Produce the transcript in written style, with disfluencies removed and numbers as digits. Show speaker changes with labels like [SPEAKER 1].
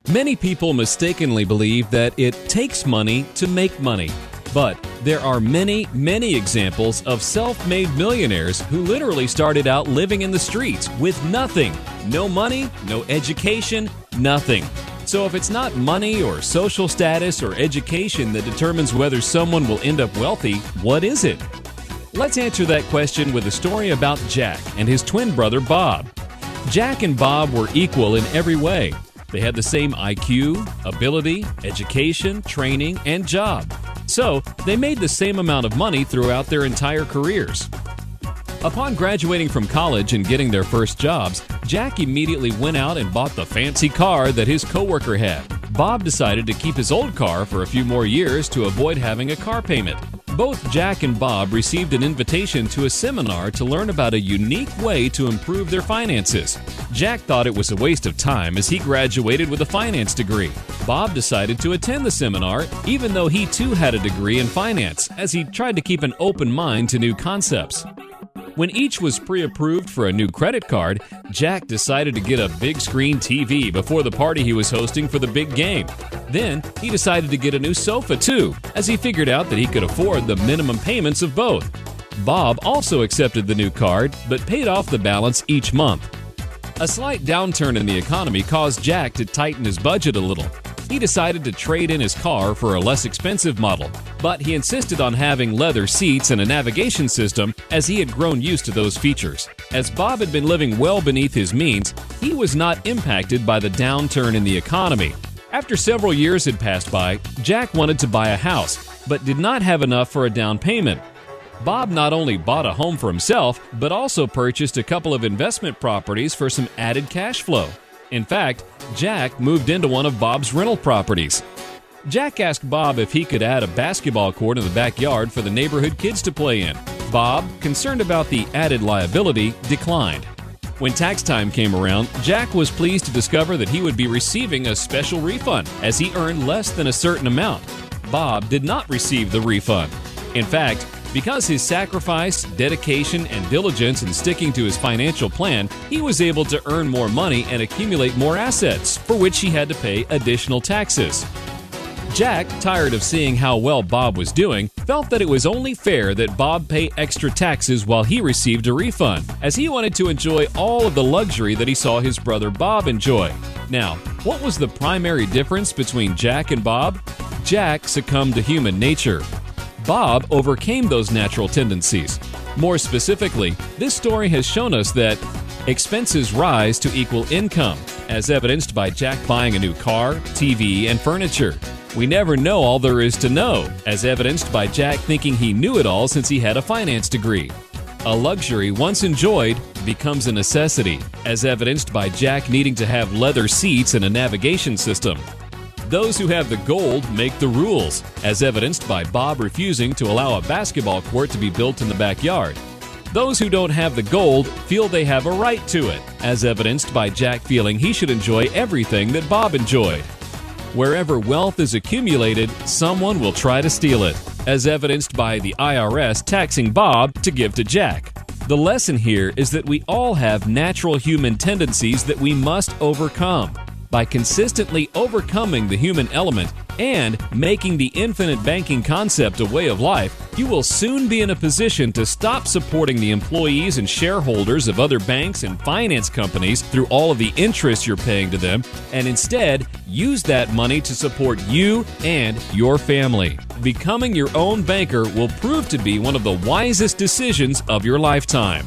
[SPEAKER 1] Many people mistakenly believe that it takes money to make money. But there are many, many examples of self-made millionaires who literally started out living in the streets with nothing. No money, no education, nothing. So if it's not money or social status or education that determines whether someone will end up wealthy, what is it? Let's answer that question with a story about Jack and his twin brother Bob. Jack and Bob were equal in every way. They had the same IQ, ability, education, training, and job. So, they made the same amount of money throughout their entire careers. Upon graduating from college and getting their first jobs, Jack immediately went out and bought the fancy car that his coworker had. Bob decided to keep his old car for a few more years to avoid having a car payment. Both Jack and Bob received an invitation to a seminar to learn about a unique way to improve their finances. Jack thought it was a waste of time as he graduated with a finance degree. Bob decided to attend the seminar even though he too had a degree in finance, as he tried to keep an open mind to new concepts. When each was pre-approved for a new credit card, Jack decided to get a big screen TV before the party he was hosting for the big game. Then, he decided to get a new sofa too, as he figured out that he could afford the minimum payments of both. Bob also accepted the new card, but paid off the balance each month. A slight downturn in the economy caused Jack to tighten his budget a little. He decided to trade in his car for a less expensive model, but he insisted on having leather seats and a navigation system as he had grown used to those features. As Bob had been living well beneath his means, he was not impacted by the downturn in the economy. After several years had passed by, Jack wanted to buy a house, but did not have enough for a down payment. Bob not only bought a home for himself, but also purchased a couple of investment properties for some added cash flow. In fact, Jack moved into one of Bob's rental properties. Jack asked Bob if he could add a basketball court in the backyard for the neighborhood kids to play in. Bob, concerned about the added liability, declined. When tax time came around, Jack was pleased to discover that he would be receiving a special refund as he earned less than a certain amount. Bob did not receive the refund. In fact, because his sacrifice, dedication, and diligence in sticking to his financial plan, he was able to earn more money and accumulate more assets, for which he had to pay additional taxes. Jack, tired of seeing how well Bob was doing, felt that it was only fair that Bob pay extra taxes while he received a refund, as he wanted to enjoy all of the luxury that he saw his brother Bob enjoy. Now, what was the primary difference between Jack and Bob? Jack succumbed to human nature. Bob overcame those natural tendencies. More specifically, this story has shown us that expenses rise to equal income, as evidenced by Jack buying a new car, TV, and furniture. We never know all there is to know, as evidenced by Jack thinking he knew it all since he had a finance degree. A luxury once enjoyed becomes a necessity, as evidenced by Jack needing to have leather seats and a navigation system. Those who have the gold make the rules, as evidenced by Bob refusing to allow a basketball court to be built in the backyard. Those who don't have the gold feel they have a right to it, as evidenced by Jack feeling he should enjoy everything that Bob enjoyed. Wherever wealth is accumulated, someone will try to steal it, as evidenced by the IRS taxing Bob to give to Jack. The lesson here is that we all have natural human tendencies that we must overcome. By consistently overcoming the human element and making the infinite banking concept a way of life, you will soon be in a position to stop supporting the employees and shareholders of other banks and finance companies through all of the interest you're paying to them, and instead use that money to support you and your family. Becoming your own banker will prove to be one of the wisest decisions of your lifetime.